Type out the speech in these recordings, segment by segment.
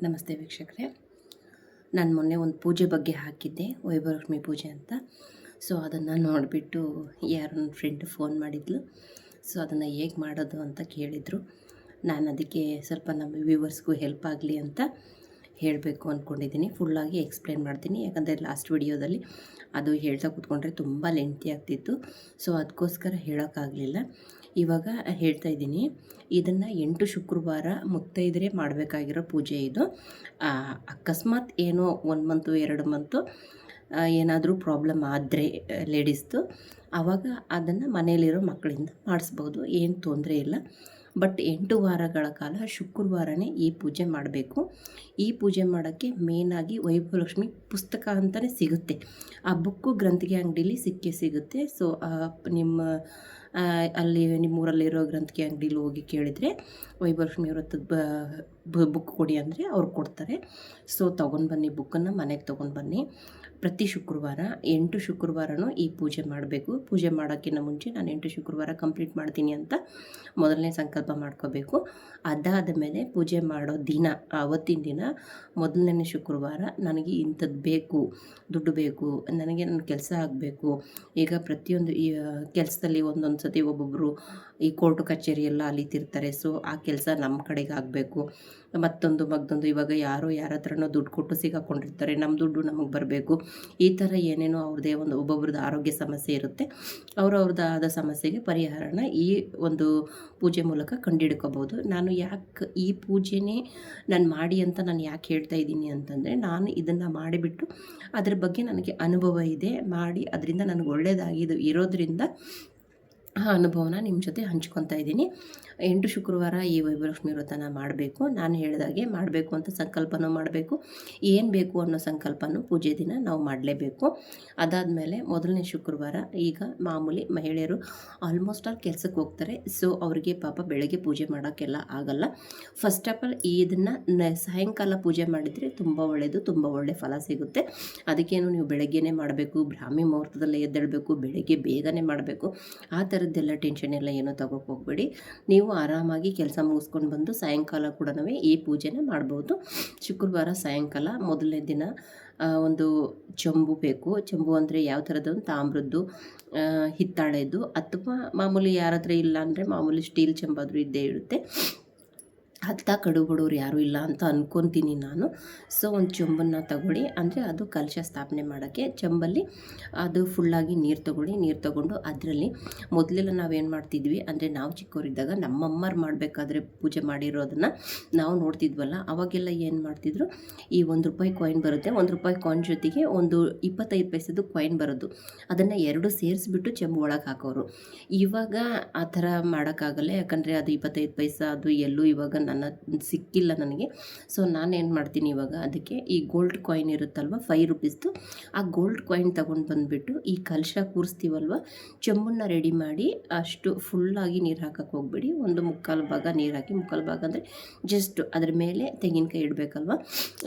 ನಮಸ್ತೆ ವೀಕ್ಷಕರೇ. ನಾನು ಮೊನ್ನೆ ಒಂದು ಪೂಜೆ ಬಗ್ಗೆ ಹಾಕಿದ್ದೆ, ವೈಭವಲಕ್ಷ್ಮಿ ಪೂಜೆ ಅಂತ. ಸೊ ಅದನ್ನು ನೋಡಿಬಿಟ್ಟು ಯಾರೋ ನನ್ನ ಫ್ರೆಂಡ್ ಫೋನ್ ಮಾಡಿದ್ಲು. ಸೊ ಅದನ್ನು ಹೇಗೆ ಮಾಡೋದು ಅಂತ ಕೇಳಿದರು. ನಾನು ಅದಕ್ಕೆ ಸ್ವಲ್ಪ ನಮ್ಮ ವ್ಯೂವರ್ಸ್ಗೂ ಹೆಲ್ಪ್ ಆಗಲಿ ಅಂತ ಹೇಳಬೇಕು ಅಂದ್ಕೊಂಡಿದ್ದೀನಿ. ಫುಲ್ಲಾಗಿ ಎಕ್ಸ್ಪ್ಲೇನ್ ಮಾಡ್ತೀನಿ, ಯಾಕಂದರೆ ಲಾಸ್ಟ್ ವಿಡಿಯೋದಲ್ಲಿ ಅದು ಹೇಳ್ತಾ ಕೂತ್ಕೊಂಡ್ರೆ ತುಂಬ ಲೆಂತಿ ಆಗ್ತಿತ್ತು. ಸೊ ಅದಕ್ಕೋಸ್ಕರ ಹೇಳೋಕ್ಕಾಗಲಿಲ್ಲ. ಇವಾಗ ಹೇಳ್ತಾ ಇದ್ದೀನಿ. ಇದನ್ನು 8 ಶುಕ್ರವಾರ ಮುತ್ತೈದರೆ ಮಾಡಬೇಕಾಗಿರೋ ಪೂಜೆ ಇದು. ಅಕಸ್ಮಾತ್ ಏನೋ 1 ಮಂತು 2 ಮಂತು ಏನಾದರೂ ಪ್ರಾಬ್ಲಮ್ ಆದರೆ ಲೇಡೀಸ್ದು, ಆವಾಗ ಅದನ್ನು ಮನೆಯಲ್ಲಿರೋ ಮಕ್ಕಳಿಂದ ಮಾಡಿಸ್ಬೋದು, ಏನು ತೊಂದರೆ ಇಲ್ಲ. ಬಟ್ 8 ವಾರಗಳ ಕಾಲ ಶುಕ್ರವಾರನೇ ಈ ಪೂಜೆ ಮಾಡಬೇಕು. ಈ ಪೂಜೆ ಮಾಡೋಕ್ಕೆ ಮೇನಾಗಿ ವೈಭವಲಕ್ಷ್ಮಿ ಪುಸ್ತಕ ಅಂತಲೇ ಸಿಗುತ್ತೆ. ಆ ಬುಕ್ಕು ಗ್ರಂಥಿಗೆ ಅಂಗಡೀಲಿ ಸಿಗುತ್ತೆ. ಸೊ ನಿಮ್ಮ ಅಲ್ಲಿ ನಿಮ್ಮೂರಲ್ಲಿರೋ ಗ್ರಂಥಿಗೆ ಅಂಗಡೀಲಿ ಹೋಗಿ ಕೇಳಿದರೆ ವೈಭವಲಕ್ಷ್ಮಿ ವ್ರತದ ಬುಕ್ ಕೊಡಿ ಅಂದರೆ ಅವ್ರು ಕೊಡ್ತಾರೆ. ಸೊ ತೊಗೊಂಡು ಬನ್ನಿ, ಬುಕ್ಕನ್ನು ಮನೆಗೆ ತೊಗೊಂಡು ಬನ್ನಿ. ಪ್ರತಿ ಶುಕ್ರವಾರ 8 ಶುಕ್ರವಾರನೂ ಈ ಪೂಜೆ ಮಾಡಬೇಕು. ಪೂಜೆ ಮಾಡೋಕ್ಕಿಂತ ಮುಂಚೆ ನಾನು 8 ಶುಕ್ರವಾರ ಕಂಪ್ಲೀಟ್ ಮಾಡ್ತೀನಿ ಅಂತ ಮೊದಲನೇ ಸಂಕಲ್ಪ ಮಾಡ್ಕೋಬೇಕು. ಅದಾದ ಮೇಲೆ ಪೂಜೆ ಮಾಡೋ ದಿನ, ಆವತ್ತಿನ ದಿನ ಮೊದಲನೇ ಶುಕ್ರವಾರ ನನಗೆ ಇಂಥದ್ದು ಬೇಕು, ದುಡ್ಡು ಬೇಕು, ನನಗೆ ನನ್ನ ಕೆಲಸ ಆಗಬೇಕು. ಈಗ ಪ್ರತಿಯೊಂದು ಈ ಕೆಲಸದಲ್ಲಿ ಒಂದೊಂದು ಸತಿ ಒಬ್ಬೊಬ್ಬರು ಈ ಕೋರ್ಟು ಕಚೇರಿ ಎಲ್ಲ ಅಲಿತಿರ್ತಾರೆ. ಸೊ ಆ ಕೆಲಸ ನಮ್ಮ ಕಡೆಗೆ ಆಗಬೇಕು. ಮತ್ತೊಂದು ಇವಾಗ ಯಾರ ಹತ್ರನೋ ದುಡ್ಡು ಕೊಟ್ಟು ಸಿಗಾಕೊಂಡಿರ್ತಾರೆ, ನಮ್ಮ ದುಡ್ಡು ನಮಗೆ ಬರಬೇಕು. ಈ ಥರ ಏನೇನೋ ಅವ್ರದ್ದೇ ಒಬ್ಬೊಬ್ರದ್ದು ಆರೋಗ್ಯ ಸಮಸ್ಯೆ ಇರುತ್ತೆ. ಅವ್ರದ್ದಾದ ಸಮಸ್ಯೆಗೆ ಪರಿಹಾರನ ಈ ಒಂದು ಪೂಜೆ ಮೂಲಕ ಕಂಡುಹಿಡ್ಕೋಬೋದು. ನಾನು ಯಾಕೆ ಈ ಪೂಜೆನೇ ನಾನು ಮಾಡಿ ಅಂತ ನಾನು ಯಾಕೆ ಹೇಳ್ತಾ ಇದ್ದೀನಿ ಅಂತಂದರೆ, ನಾನು ಇದನ್ನು ಮಾಡಿಬಿಟ್ಟು ಅದ್ರ ಬಗ್ಗೆ ನನಗೆ ಅನುಭವ ಇದೆ. ಮಾಡಿ ಅದರಿಂದ ನನಗೆ ಒಳ್ಳೆಯದಾಗಿದ್ದು ಇರೋದ್ರಿಂದ ಆ ಅನುಭವನ ನಿಮ್ಮ ಜೊತೆ ಹಂಚ್ಕೊತಾ ಇದ್ದೀನಿ. 8 ಶುಕ್ರವಾರ ಈ ವೈಭವಲಕ್ಷ್ಮಿ ವ್ರತನ ಮಾಡಬೇಕು. ನಾನು ಹೇಳಿದಾಗೆ ಮಾಡಬೇಕು ಅಂತ ಸಂಕಲ್ಪನೂ ಮಾಡಬೇಕು. ಏನು ಬೇಕು ಅನ್ನೋ ಸಂಕಲ್ಪನೂ ಪೂಜೆ ದಿನ ನಾವು ಮಾಡಲೇಬೇಕು. ಅದಾದಮೇಲೆ ಮೊದಲನೇ ಶುಕ್ರವಾರ ಈಗ ಮಾಮೂಲಿ ಮಹಿಳೆಯರು ಆಲ್ಮೋಸ್ಟ್ ಆಲ್ ಕೆಲಸಕ್ಕೆ ಹೋಗ್ತಾರೆ. ಸೊ ಅವರಿಗೆ ಪಾಪ ಬೆಳಗ್ಗೆ ಪೂಜೆ ಮಾಡೋಕ್ಕೆಲ್ಲ ಆಗಲ್ಲ. ಫಸ್ಟ್ ಆಫ್ ಆಲ್ ಇದನ್ನು ಸಾಯಂಕಾಲ ಪೂಜೆ ಮಾಡಿದರೆ ತುಂಬ ಒಳ್ಳೆಯದು, ತುಂಬ ಒಳ್ಳೆಯ ಫಲ ಸಿಗುತ್ತೆ. ಅದಕ್ಕೇನು ನೀವು ಬೆಳಗ್ಗೆನೇ ಮಾಡಬೇಕು, ಬ್ರಾಹ್ಮಿ ಮುಹೂರ್ತದಲ್ಲೇ ಎದ್ದೇಳಬೇಕು, ಬೆಳಗ್ಗೆ ಬೇಗನೆ ಮಾಡಬೇಕು, ಆ ಥರದ್ದೆಲ್ಲ ಟೆನ್ಷನ್ ಎಲ್ಲ ಏನೂ ತಗೋಕ್ಕೆ ಹೋಗಬೇಡಿ. ನೀವು ಆರಾಮಾಗಿ ಕೆಲಸ ಮುಗಿಸ್ಕೊಂಡು ಬಂದು ಸಾಯಂಕಾಲ ಕೂಡ ಈ ಪೂಜೆನ ಮಾಡ್ಬೋದು. ಶುಕ್ರವಾರ ಸಾಯಂಕಾಲ ಮೊದಲನೇ ದಿನ ಒಂದು ಚೆಂಬು ಬೇಕು. ಚೆಂಬು ಅಂದರೆ ಯಾವ ಥರದ್ದು? ತಾಮ್ರದ್ದು, ಹಿತ್ತಾಳೆದು, ಅಥವಾ ಮಾಮೂಲಿ ಯಾರ ಹತ್ರ ಇಲ್ಲ ಅಂದರೆ ಮಾಮೂಲಿ ಸ್ಟೀಲ್ ಚೆಂಬಾದರೂ ಇದ್ದೇ ಇರುತ್ತೆ. ಕಡು ಬಡವ್ರು ಯಾರೂ ಇಲ್ಲ ಅಂತ ಅಂದ್ಕೊತೀನಿ ನಾನು. ಸೊ ಒಂದು ಚೆಂಬನ್ನು ತಗೊಳ್ಳಿ, ಅಂದರೆ ಅದು ಕಲಶ ಸ್ಥಾಪನೆ ಮಾಡೋಕ್ಕೆ. ಚೆಂಬಲ್ಲಿ ಅದು ಫುಲ್ಲಾಗಿ ನೀರು ತಗೊಂಡು ಅದರಲ್ಲಿ ಮೊದಲೆಲ್ಲ ನಾವೇನು ಮಾಡ್ತಿದ್ವಿ ಅಂದರೆ, ನಾವು ಚಿಕ್ಕವರಿದ್ದಾಗ ನಮ್ಮಮ್ಮರು ಮಾಡಬೇಕಾದ್ರೆ ಪೂಜೆ ಮಾಡಿರೋದನ್ನು ನಾವು ನೋಡ್ತಿದ್ವಲ್ಲ, ಅವಾಗೆಲ್ಲ ಏನು ಮಾಡ್ತಿದ್ರು, ಈ ₹1 ಕಾಯಿನ್ ಬರುತ್ತೆ, ₹1 ಕಾಯಿನ್ ಜೊತೆಗೆ ಒಂದು 25 ಪೈಸೆದು ಕಾಯಿನ್ ಬರೋದು, ಅದನ್ನು 2 ಸೇರಿಸ್ಬಿಟ್ಟು ಚೆಂಬು ಒಳಗೆ ಹಾಕೋರು. ಇವಾಗ ಆ ಥರ ಮಾಡೋಕ್ಕಾಗಲ್ಲ, ಯಾಕಂದರೆ ಅದು 25 ಪೈಸೆ ಅದು ಎಲ್ಲೂ ಇವಾಗ ಸಿಕ್ಕಿಲ್ಲ ನನಗೆ. ಸೊ ನಾನೇನು ಮಾಡ್ತೀನಿ ಇವಾಗ, ಅದಕ್ಕೆ ಈ ಗೋಲ್ಡ್ ಕಾಯಿನ್ ಇರುತ್ತಲ್ವ, ₹5, ಆ ಗೋಲ್ಡ್ ಕಾಯಿನ್ ತೊಗೊಂಡು ಬಂದುಬಿಟ್ಟು ಈ ಕಲಶ ಕೂರಿಸ್ತೀವಲ್ವ, ಚೆಂಬನ್ನು ರೆಡಿ ಮಾಡಿ ಅಷ್ಟು ಫುಲ್ಲಾಗಿ ನೀರು ಹಾಕೋಕ್ಕೆ ಹೋಗ್ಬೇಡಿ. ಒಂದು 3/4 ಭಾಗ ನೀರು ಹಾಕಿ, 3/4 ಭಾಗ ಅಂದರೆ ಜಸ್ಟ್ ಅದ್ರ ಮೇಲೆ ತೆಂಗಿನಕಾಯಿ ಇಡಬೇಕಲ್ವ,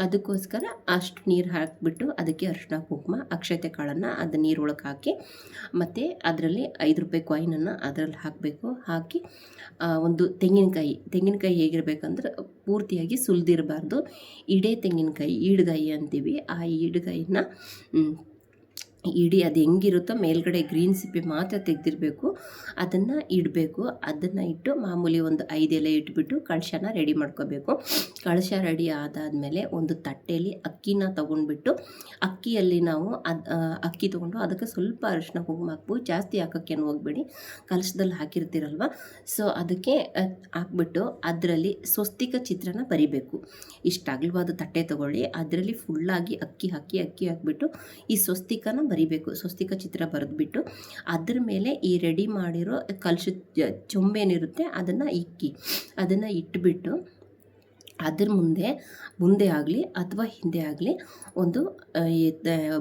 ಅದಕ್ಕೋಸ್ಕರ ಅಷ್ಟು ನೀರು ಹಾಕಿಬಿಟ್ಟು ಅದಕ್ಕೆ ಅರಿಶಿನ ಕುಂಕುಮ ಅಕ್ಷತೆ ಕಾಳನ್ನು ಅದು ನೀರೊಳಗೆ ಹಾಕಿ, ಮತ್ತು ಅದರಲ್ಲಿ ₹5 ಕಾಯಿನನ್ನು ಅದರಲ್ಲಿ ಹಾಕಬೇಕು. ಹಾಕಿ ಒಂದು ತೆಂಗಿನಕಾಯಿ ಹೇಗಿರಬೇಕಂದ್ರೆ ಪೂರ್ತಿಯಾಗಿ ಸುಲಿದಿರಬಾರ್ದು, ಇಡೇ ತೆಂಗಿನಕಾಯಿ, ಈಡ್ಗಾಯಿ ಅಂತೀವಿ. ಆ ಈಡ್ಗಾಯಿನ ಅದು ಹೆಂಗಿರುತ್ತೋ ಮೇಲ್ಗಡೆ ಗ್ರೀನ್ ಸಿಪ್ಪೆ ಮಾತ್ರ ತೆಗೆದಿರಬೇಕು, ಅದನ್ನು ಇಡಬೇಕು. ಅದನ್ನು ಇಟ್ಟು ಮಾಮೂಲಿ ಒಂದು 5 ಎಲೆ ಇಟ್ಬಿಟ್ಟು ಕಳಶನ ರೆಡಿ ಮಾಡ್ಕೋಬೇಕು. ಕಳಶ ರೆಡಿ ಆದಾದಮೇಲೆ ಒಂದು ತಟ್ಟೆಯಲ್ಲಿ ಅಕ್ಕಿನ ತೊಗೊಂಡ್ಬಿಟ್ಟು, ಅಕ್ಕಿಯಲ್ಲಿ ನಾವು ಅಕ್ಕಿ ತೊಗೊಂಡು ಅದಕ್ಕೆ ಸ್ವಲ್ಪ ಅರಿಶಿನ ಕುಂಕುಮ ಹಾಕ್ಬೋದು, ಜಾಸ್ತಿ ಹಾಕೋಕ್ಕೇನು ಹೋಗಬೇಡಿ, ಕಲಶದಲ್ಲಿ ಹಾಕಿರ್ತೀರಲ್ವ. ಸೊ ಅದಕ್ಕೆ ಹಾಕ್ಬಿಟ್ಟು ಅದರಲ್ಲಿ ಸ್ವಸ್ತಿಕ ಚಿತ್ರನ ಬರಿಬೇಕು. ಇಷ್ಟು ಅಗಲವಾದ ತಟ್ಟೆ ತೊಗೊಳ್ಳಿ, ಅದರಲ್ಲಿ ಫುಲ್ಲಾಗಿ ಅಕ್ಕಿ ಹಾಕಿಬಿಟ್ಟು ಈ ಸ್ವಸ್ತಿಕನ ಬರಿಬೇಕು. ಸ್ವಸ್ತಿಕ ಚಿತ್ರ ಬರೆದ್ಬಿಟ್ಟು ಅದ್ರ ಮೇಲೆ ಈ ರೆಡಿ ಮಾಡಿರೋ ಕಲಶ ಚೊಂಬೇನಿರುತ್ತೆ ಅದನ್ನು ಇಟ್ಬಿಟ್ಟು ಅದ್ರ ಮುಂದೆ ಆಗಲಿ ಅಥವಾ ಹಿಂದೆ ಆಗಲಿ ಒಂದು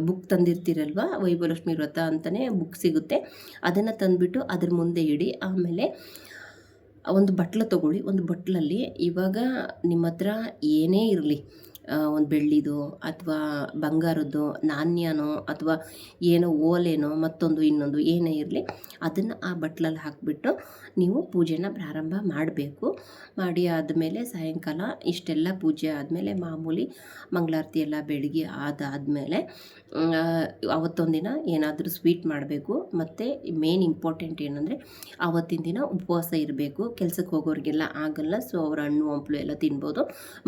ಬುಕ್ ತಂದಿರ್ತೀರಲ್ವ, ವೈಭವಲಕ್ಷ್ಮಿ ವ್ರತ ಅಂತಲೇ ಬುಕ್ ಸಿಗುತ್ತೆ, ಅದನ್ನು ತಂದುಬಿಟ್ಟು ಅದ್ರ ಮುಂದೆ ಇಡಿ. ಆಮೇಲೆ ಒಂದು ಬಟ್ಲು ತೊಗೊಳ್ಳಿ. ಒಂದು ಬಟ್ಲಲ್ಲಿ ಇವಾಗ ನಿಮ್ಮ ಹತ್ರ ಏನೇ ಇರಲಿ, ಒಂದು ಬೆಳ್ಳಿದೋ ಅಥವಾ ಬಂಗಾರದ್ದು ನಾಣ್ಯನೋ ಅಥವಾ ಏನೋ ಓಲೆನೋ ಮತ್ತೊಂದು ಇನ್ನೊಂದು ಏನೇ ಇರಲಿ ಅದನ್ನು ಆ ಬಟ್ಲಲ್ಲಿ ಹಾಕಿಬಿಟ್ಟು ನೀವು ಪೂಜೆನ ಪ್ರಾರಂಭ ಮಾಡಬೇಕು. ಮಾಡಿ ಆದಮೇಲೆ ಸಾಯಂಕಾಲ ಇಷ್ಟೆಲ್ಲ ಪೂಜೆ ಆದಮೇಲೆ ಮಾಮೂಲಿ ಮಂಗಳಾರತಿ ಎಲ್ಲ ಬೆಳಗ್ಗೆ ಅದಾದಮೇಲೆ ಅವತ್ತೊಂದು ದಿನ ಏನಾದರೂ ಸ್ವೀಟ್ ಮಾಡಬೇಕು. ಮತ್ತು ಮೇನ್ ಇಂಪಾರ್ಟೆಂಟ್ ಏನಂದರೆ ಆವತ್ತಿನ ದಿನ ಉಪವಾಸ ಇರಬೇಕು. ಕೆಲಸಕ್ಕೆ ಹೋಗೋರಿಗೆಲ್ಲ ಆಗಲ್ಲ, ಸೊ ಅವರು ಹಣ್ಣು ಹಂಪಲು ಎಲ್ಲ ತಿನ್ಬೋದು.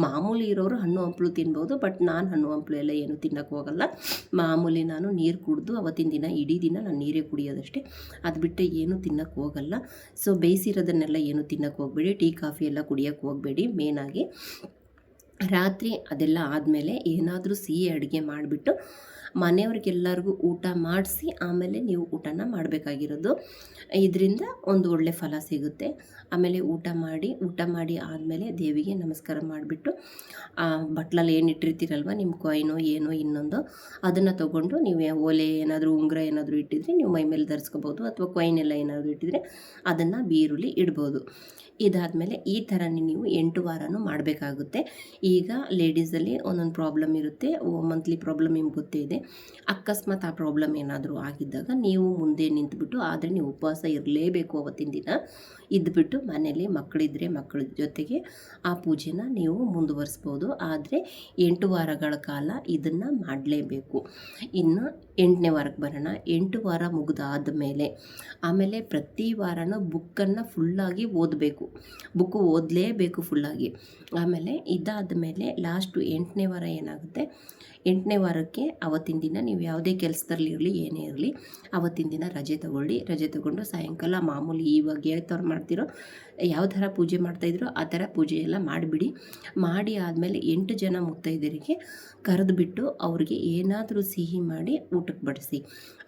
ಮಾಮೂಲಿ ಇರೋರು ಹಣ್ಣು ಹಂಪಲು ತಿನ್ಬೋದು, ಬಟ್ ನಾನು ಹಣ್ಣು ಹಂಪಲು ಎಲ್ಲ ಏನು ತಿನ್ನೋಕ್ಕೆ ಹೋಗಲ್ಲ. ಮಾಮೂಲಿ ನಾನು ನೀರು ಕುಡಿದು ಅವತ್ತಿನ ದಿನ ಇಡೀ ದಿನ ನಾನು ನೀರೇ ಕುಡಿಯೋದಷ್ಟೇ, ಅದು ಬಿಟ್ಟು ಏನು ತಿನ್ನೋಕ್ಕೆ ಹೋಗಲ್ಲ. ಸೊ ಬೇಯಿಸಿರೋದನ್ನೆಲ್ಲ ಏನು ತಿನ್ನೋಕ್ಕೆ ಹೋಗಬೇಡಿ, ಟೀ ಕಾಫಿ ಎಲ್ಲ ಕುಡಿಯೋಕ್ಕೆ ಹೋಗಬೇಡಿ. ಮೇನಾಗಿ ರಾತ್ರಿ ಅದೆಲ್ಲ ಆದಮೇಲೆ ಏನಾದರೂ ಸಿಹಿ ಅಡುಗೆ ಮಾಡಿಬಿಟ್ಟು ಮನೆಯವ್ರಿಗೆಲ್ಲರಿಗೂ ಊಟ ಮಾಡಿಸಿ ಆಮೇಲೆ ನೀವು ಊಟನ ಮಾಡಬೇಕಾಗಿರೋದು. ಇದರಿಂದ ಒಂದು ಒಳ್ಳೆ ಫಲ ಸಿಗುತ್ತೆ. ಆಮೇಲೆ ಊಟ ಮಾಡಿ ಆದಮೇಲೆ ದೇವಿಗೆ ನಮಸ್ಕಾರ ಮಾಡಿಬಿಟ್ಟು ಬಟ್ಲಲ್ಲಿ ಏನು ಇಟ್ಟಿರ್ತೀರಲ್ವ ನಿಮ್ಮ ಕಾಯಿನೋ ಏನೋ ಇನ್ನೊಂದು ಅದನ್ನು ತೊಗೊಂಡು ನೀವು ಓಲೆ ಏನಾದರೂ ಉಂಗುರ ಏನಾದರೂ ಇಟ್ಟಿದ್ರೆ ನೀವು ಮೈ ಮೇಲೆ ಧರಿಸ್ಕೋಬೋದು, ಅಥವಾ ಕಾಯಿನ್ ಎಲ್ಲ ಏನಾದರೂ ಇಟ್ಟಿದ್ರೆ ಅದನ್ನು ಬೀರುಲಿ ಇಡ್ಬೋದು. ಇದಾದಮೇಲೆ ಈ ಥರನೇ ನೀವು 8 ವಾರನೂ ಮಾಡಬೇಕಾಗುತ್ತೆ. ಈಗ ಲೇಡೀಸಲ್ಲಿ ಒಂದೊಂದು ಪ್ರಾಬ್ಲಮ್ ಇರುತ್ತೆ, ಮಂತ್ಲಿ ಪ್ರಾಬ್ಲಮ್ ನಿಮ್ಗೆ ಗೊತ್ತೇ ಇದೆ. ಅಕಸ್ಮಾತ್ ಆ ಪ್ರಾಬ್ಲಮ್ ಏನಾದರೂ ಆಗಿದ್ದಾಗ ನೀವು ಮುಂದೆ ನಿಂತುಬಿಟ್ಟು, ಆದರೆ ನೀವು ಉಪವಾಸ ಇರಲೇಬೇಕು ಅವತ್ತಿನ ದಿನ. ಇದ್ದುಬಿಟ್ಟು ಮನೇಲಿ ಮಕ್ಕಳಿದ್ರೆ ಮಕ್ಕಳ ಜೊತೆಗೆ ಆ ಪೂಜೆನ ನೀವು ಮುಂದುವರಿಸ್ಬೋದು. ಆದರೆ 8 ವಾರಗಳ ಕಾಲ ಇದನ್ನು ಮಾಡಲೇಬೇಕು. ಇನ್ನು 8ನೇ ವಾರಕ್ಕೆ ಬರೋಣ. 8 ವಾರ ಮುಗಿದಾದ ಮೇಲೆ ಆಮೇಲೆ ಪ್ರತಿ ವಾರನೂ ಬುಕ್ಕನ್ನು ಫುಲ್ಲಾಗಿ ಓದಬೇಕು. ಬುಕ್ಕು ಓದಲೇಬೇಕು ಫುಲ್ಲಾಗಿ. ಆಮೇಲೆ ಇದಾದ ಮೇಲೆ ಲಾಸ್ಟು 8ನೇ ವಾರ ಏನಾಗುತ್ತೆ, 8ನೇ ವಾರಕ್ಕೆ ಅವತ್ತಿನ ದಿನ ನೀವು ಯಾವುದೇ ಕೆಲಸದಲ್ಲಿರಲಿ ಏನೇ ಇರಲಿ ಅವತ್ತಿನ ದಿನ ರಜೆ ತಗೊಂಡು ಸಾಯಂಕಾಲ ಮಾಮೂಲಿ ಇವಾಗ ಯಾವ ಥರ ಮಾಡ್ತಿರೋ ಯಾವ ಥರ ಪೂಜೆ ಮಾಡ್ತಾಯಿದ್ರೋ ಆ ಥರ ಪೂಜೆ ಎಲ್ಲ ಮಾಡಿಬಿಡಿ. ಮಾಡಿ ಆದಮೇಲೆ 8 ಜನ ಮುತ್ತೈದರಿಗೆ ಕರೆದುಬಿಟ್ಟು ಅವ್ರಿಗೆ ಏನಾದರೂ ಸಿಹಿ ಮಾಡಿ ಊಟಕ್ಕೆ ಬಡಿಸಿ.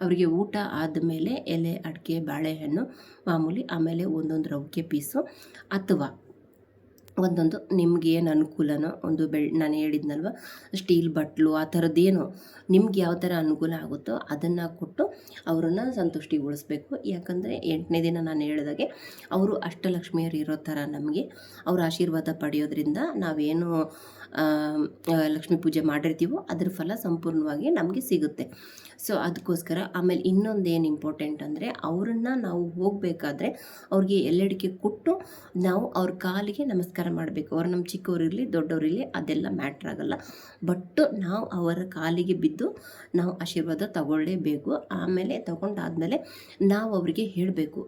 ಅವರಿಗೆ ಊಟ ಆದಮೇಲೆ ಎಲೆ ಅಡಿಕೆ ಬಾಳೆಹಣ್ಣು ಮಾಮೂಲಿ, ಆಮೇಲೆ ಒಂದೊಂದು ರವಿಕೆ ಪೀಸು ಅಥವಾ ಒಂದೊಂದು ನಿಮ್ಗೆ ಏನು ಅನುಕೂಲನೋ ಒಂದು ನಾನು ಹೇಳಿದ್ನಲ್ವ ಸ್ಟೀಲ್ ಬಟ್ಲು ಆ ಥರದ್ದೇನು ನಿಮ್ಗೆ ಯಾವ ಥರ ಅನುಕೂಲ ಆಗುತ್ತೋ ಅದನ್ನು ಕೊಟ್ಟು ಅವರನ್ನು ಸಂತುಷ್ಟಿಗೊಳಿಸ್ಬೇಕು. ಯಾಕಂದರೆ 8ನೇ ದಿನ ನಾನು ಹೇಳಿದಾಗೆ ಅವರು ಅಷ್ಟಲಕ್ಷ್ಮಿಯರು ಇರೋ ಥರ ನಮಗೆ ಅವ್ರ ಆಶೀರ್ವಾದ ಪಡೆಯೋದ್ರಿಂದ ನಾವೇನು ಲಕ್ಷ್ಮೀ ಪೂಜೆ ಮಾಡಿರ್ತೀವೋ ಅದ್ರ ಫಲ ಸಂಪೂರ್ಣವಾಗಿ ನಮಗೆ ಸಿಗುತ್ತೆ. ಸೊ ಅದಕ್ಕೋಸ್ಕರ ಆಮೇಲೆ ಇನ್ನೊಂದೇನು ಇಂಪಾರ್ಟೆಂಟ್ ಅಂದರೆ ಅವರನ್ನು ನಾವು ಹೋಗಬೇಕಾದ್ರೆ ಅವ್ರಿಗೆ ಎಲ್ಲಡಿಕೆ ಕೊಟ್ಟು ನಾವು ಅವ್ರ ಕಾಲಿಗೆ ನಮಸ್ಕಾರ ಮಾಡಬೇಕು. ಅವ್ರು ನಮ್ಮ ಚಿಕ್ಕವರಿರಲಿ ದೊಡ್ಡವರಿರಲಿ ಅದೆಲ್ಲ ಮ್ಯಾಟ್ರ್ ಆಗಲ್ಲ, ಬಟ್ ನಾವು ಅವರ ಕಾಲಿಗೆ ಬಿದ್ದು ನಾವು ಆಶೀರ್ವಾದ ತಗೊಳ್ಳೇಬೇಕು. ಆಮೇಲೆ ತಗೊಂಡಾದಮೇಲೆ ನಾವು ಅವರಿಗೆ ಹೇಳಬೇಕು,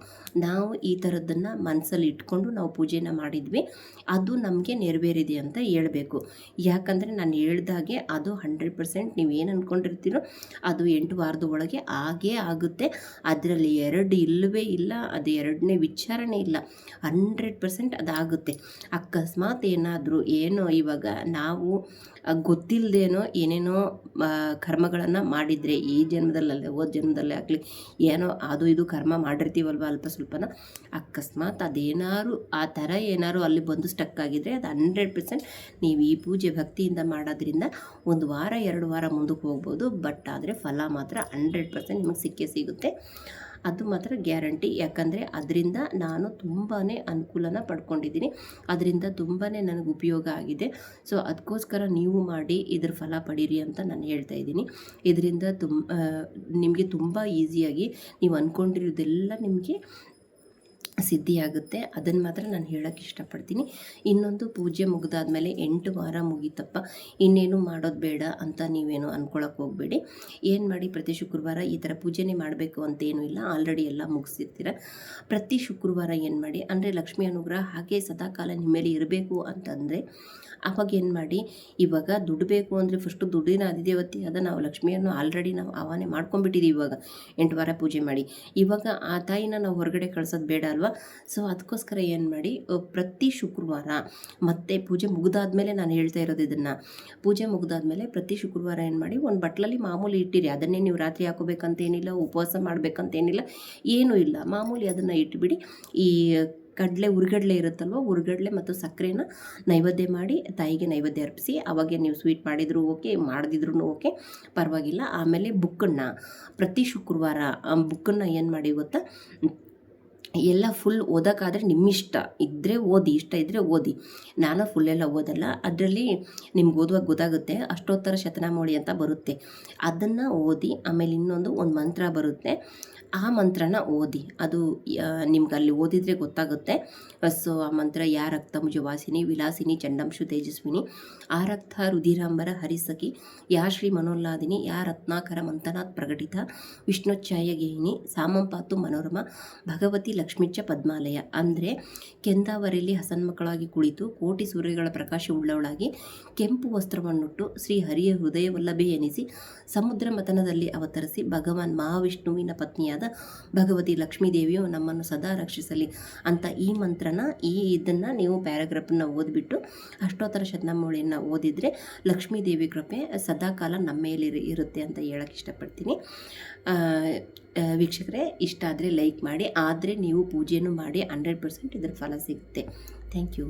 ನಾವು ಈ ಥರದ್ದನ್ನು ಮನಸ್ಸಲ್ಲಿ ಇಟ್ಕೊಂಡು ನಾವು ಪೂಜೆನ ಮಾಡಿದ್ವಿ, ಅದು ನಮಗೆ ನೆರವೇರಿದೆ ಅಂತ ಹೇಳಬೇಕು. ಯಾಕಂದರೆ ನಾನು ಹೇಳ್ದಾಗೆ ಅದು 100% ನೀವೇನು ಅಂದ್ಕೊಂಡಿರ್ತೀರೋ ಅದು 8 ವಾರದ ಒಳಗೆ ಆಗೇ ಆಗುತ್ತೆ. ಅದರಲ್ಲಿ 2 ಇಲ್ಲವೇ ಇಲ್ಲ, ಅದು 2ನೇ ವಿಚಾರಣೆ ಇಲ್ಲ, 100% ಅದಾಗುತ್ತೆ. ಅಕಸ್ಮಾತ್ ಏನಾದರೂ ಏನೋ ಇವಾಗ ನಾವು ಗೊತ್ತಿಲ್ಲದೇನೋ ಏನೇನೋ ಕರ್ಮಗಳನ್ನು ಮಾಡಿದರೆ ಈ ಜನ್ಮದಲ್ಲೇ ಹೋದ ಜನ್ಮದಲ್ಲೇ ಆಗಲಿ ಏನೋ ಅದು ಇದು ಕರ್ಮ ಮಾಡಿರ್ತೀವಲ್ವ ಅಲ್ಪ ಸ್ವಲ್ಪನ, ಅಕಸ್ಮಾತ್ ಅದೇನಾದ್ರು ಆ ಥರ ಏನಾದ್ರು ಅಲ್ಲಿ ಬಂದು ಸ್ಟಕ್ ಆಗಿದ್ರೆ ಅದು 100% ನೀವು ಈ ಪೂಜೆ ಭಕ್ತಿಯಿಂದ ಮಾಡೋದ್ರಿಂದ 1 ವಾರ 2 ವಾರ ಮುಂದಕ್ಕೆ ಹೋಗ್ಬೋದು. ಬಟ್ ಆದರೆ ಫಲ ಮಾತ್ರ 100% ನಿಮಗೆ ಸಿಕ್ಕೇ ಸಿಗುತ್ತೆ, ಅದು ಮಾತ್ರ ಗ್ಯಾರಂಟಿ. ಯಾಕಂದರೆ ಅದರಿಂದ ನಾನು ತುಂಬಾ ಅನುಕೂಲನ ಪಡ್ಕೊಂಡಿದ್ದೀನಿ, ಅದರಿಂದ ತುಂಬಾ ನನಗೆ ಉಪಯೋಗ ಆಗಿದೆ. ಸೊ ಅದಕ್ಕೋಸ್ಕರ ನೀವು ಮಾಡಿ ಇದ್ರ ಫಲ ಪಡೀರಿ ಅಂತ ನಾನು ಹೇಳ್ತಾ ಇದ್ದೀನಿ. ಇದರಿಂದ ನಿಮಗೆ ತುಂಬ ಈಸಿಯಾಗಿ ನೀವು ಅಂದ್ಕೊಂಡಿರೋದೆಲ್ಲ ನಿಮಗೆ ಸಿದ್ಧಿಯಾಗುತ್ತೆ. ಅದನ್ನು ಮಾತ್ರ ನಾನು ಹೇಳೋಕ್ಕೆ ಇಷ್ಟಪಡ್ತೀನಿ. ಇನ್ನೊಂದು ಪೂಜೆ ಮುಗಿದಾದ್ಮೇಲೆ 8 ವಾರ ಮುಗೀತಪ್ಪ ಇನ್ನೇನು ಮಾಡೋದು ಬೇಡ ಅಂತ ನೀವೇನು ಅಂದ್ಕೊಳಕ್ಕೆ ಹೋಗಬೇಡಿ. ಏನು ಮಾಡಿ, ಪ್ರತಿ ಶುಕ್ರವಾರ ಈ ಥರ ಪೂಜೆನೇ ಮಾಡಬೇಕು ಅಂತೇನೂ ಇಲ್ಲ, ಆಲ್ರೆಡಿ ಎಲ್ಲ ಮುಗಿಸಿರ್ತೀರ. ಪ್ರತಿ ಶುಕ್ರವಾರ ಏನು ಮಾಡಿ ಅಂದರೆ ಲಕ್ಷ್ಮೀ ಅನುಗ್ರಹ ಹಾಗೆ ಸದಾಕಾಲ ನಿಮ್ಮ ಮೇಲೆ ಇರಬೇಕು ಅಂತಂದರೆ ಅವಾಗ ಏನು ಮಾಡಿ, ಇವಾಗ ದುಡ್ಡು ಬೇಕು ಅಂದರೆ ಫಸ್ಟು ದುಡ್ಡಿನ ಅಧಿದೇವತೆ ಅದ ನಾವು ಲಕ್ಷ್ಮಿಯನ್ನು ಆಲ್ರೆಡಿ ನಾವು ಆವಾಹನೆ ಮಾಡ್ಕೊಂಡ್ಬಿಟ್ಟಿದ್ದೀವಿ. ಇವಾಗ 8 ವಾರ ಪೂಜೆ ಮಾಡಿ ಇವಾಗ ಆ ತಾಯಿನ ನಾವು ಹೊರಗಡೆ ಕಳ್ಸೋದು ಬೇಡ ಅಲ್ವಾ. ಸೊ ಅದಕ್ಕೋಸ್ಕರ ಏನು ಮಾಡಿ, ಪ್ರತಿ ಶುಕ್ರವಾರ ಮತ್ತು ಪೂಜೆ ಮುಗಿದಾದ್ಮೇಲೆ ನಾನು ಹೇಳ್ತಾ ಇರೋದು ಇದನ್ನು, ಪೂಜೆ ಮುಗಿದಾದ್ಮೇಲೆ ಪ್ರತಿ ಶುಕ್ರವಾರ ಏನು ಮಾಡಿ ಒಂದು ಬಟ್ಲಲ್ಲಿ ಮಾಮೂಲಿ ಇಟ್ಟಿರಿ. ಅದನ್ನೇ ನೀವು ರಾತ್ರಿ ಹಾಕೋಬೇಕಂತೇನಿಲ್ಲ, ಉಪವಾಸ ಮಾಡಬೇಕಂತೇನಿಲ್ಲ, ಏನೂ ಇಲ್ಲ, ಮಾಮೂಲಿ ಅದನ್ನು ಇಟ್ಬಿಡಿ. ಈ ಹುರ್ಗಡ್ಲೆ ಇರುತ್ತಲ್ವ, ಹುರ್ಗಡ್ಲೆ ಮತ್ತು ಸಕ್ಕರೆನ ನೈವೇದ್ಯ ಮಾಡಿ ತಾಯಿಗೆ ನೈವೇದ್ಯ ಅರ್ಪಿಸಿ. ಅವಾಗೆ ನೀವು ಸ್ವೀಟ್ ಮಾಡಿದರೂ ಓಕೆ, ಮಾಡದಿದ್ರೂ ಓಕೆ, ಪರವಾಗಿಲ್ಲ. ಆಮೇಲೆ ಬುಕ್ಕನ್ನು ಪ್ರತಿ ಶುಕ್ರವಾರ ಬುಕ್ಕನ್ನು ಏನು ಮಾಡಿ ಗೊತ್ತಾ, ಎಲ್ಲ ಫುಲ್ ಓದೋಕ್ಕಾದರೆ ನಿಮ್ಮಿಷ್ಟ ಇದ್ದರೆ ಓದಿ, ಇಷ್ಟ ಇದ್ದರೆ ಓದಿ. ನಾನು ಫುಲ್ಲೆಲ್ಲ ಓದಲ್ಲ. ಅದರಲ್ಲಿ ನಿಮ್ಗೆ ಓದುವಾಗ ಗೊತ್ತಾಗುತ್ತೆ. ಅಷ್ಟೋತ್ತರ ಶತನಾಮಾವಳಿ ಅಂತ ಬರುತ್ತೆ, ಅದನ್ನು ಓದಿ. ಆಮೇಲೆ ಇನ್ನೊಂದು ಒಂದು ಮಂತ್ರ ಬರುತ್ತೆ, ಆ ಮಂತ್ರನ ಓದಿ. ಅದು ನಿಮ್ಗೆ ಅಲ್ಲಿ ಓದಿದರೆ ಗೊತ್ತಾಗುತ್ತೆ. ಸೊ ಆ ಮಂತ್ರ: ಯಾ ರಕ್ತಂಬುಜ ವಾಸಿನಿ ವಿಲಾಸಿನಿ ಚಂಡಂಶು ತೇಜಸ್ವಿನಿ ಆ ರಕ್ತ ರುಧಿರಾಂಬರ ಹರಿಸಖಿ ಯಾ ಶ್ರೀ ಮನೋಲ್ಲಾದಿನಿ ಯಾ ರತ್ನಾಕರ ಮಂಥನಾತ್ ಪ್ರಕಟಿತ ವಿಷ್ಣುಚ್ಛಾಯ ಗೇಹಿನಿ ಸಾಮಂಪಾತು ಮನೋರಮ ಭಗವತಿ ಲಕ್ಷ್ಮೀಚ ಪದ್ಮಾಲಯ. ಅಂದರೆ ಕೆಂದಾವರೆಯಲ್ಲಿ ಹಸನ್ಮಕ್ಕಳಾಗಿ ಕುಳಿತು ಕೋಟಿ ಸೂರ್ಯಗಳ ಪ್ರಕಾಶವುಳ್ಳವಳಾಗಿ ಕೆಂಪು ವಸ್ತ್ರವನ್ನುಟ್ಟು ಶ್ರೀ ಹರಿಯ ಹೃದಯವಲ್ಲಭೆ ಎನಿಸಿ ಸಮುದ್ರ ಮಥನದಲ್ಲಿ ಅವತರಿಸಿ ಭಗವಾನ್ ಮಹಾವಿಷ್ಣುವಿನ ಪತ್ನಿಯಾದ ಭಗವತಿ ಲಕ್ಷ್ಮೀದೇವಿಯು ನಮ್ಮನ್ನು ಸದಾ ರಕ್ಷಿಸಲಿ ಅಂತ ಈ ಮಂತ್ರನ ಇದನ್ನು ನೀವು ಪ್ಯಾರಾಗ್ರಾಫನ್ನು ಓದಿಬಿಟ್ಟು ಅಷ್ಟೋತ್ತರ ಶತನಾಮಾವಳಿಯನ್ನು ಓದಿದರೆ ಲಕ್ಷ್ಮೀದೇವಿ ಕೃಪೆ ಸದಾಕಾಲ ನಮ್ಮ ಮೇಲೆ ಇರುತ್ತೆ ಅಂತ ಹೇಳಕ್ಕೆ ಇಷ್ಟಪಡ್ತೀನಿ. ವೀಕ್ಷಕರೇ, ಇಷ್ಟ ಆದರೆ ಲೈಕ್ ಮಾಡಿ. ಆದರೆ ನೀವು ಪೂಜೆಯನ್ನು ಮಾಡಿ 100% ಇದರ ಫಲ ಸಿಗುತ್ತೆ. Thank you.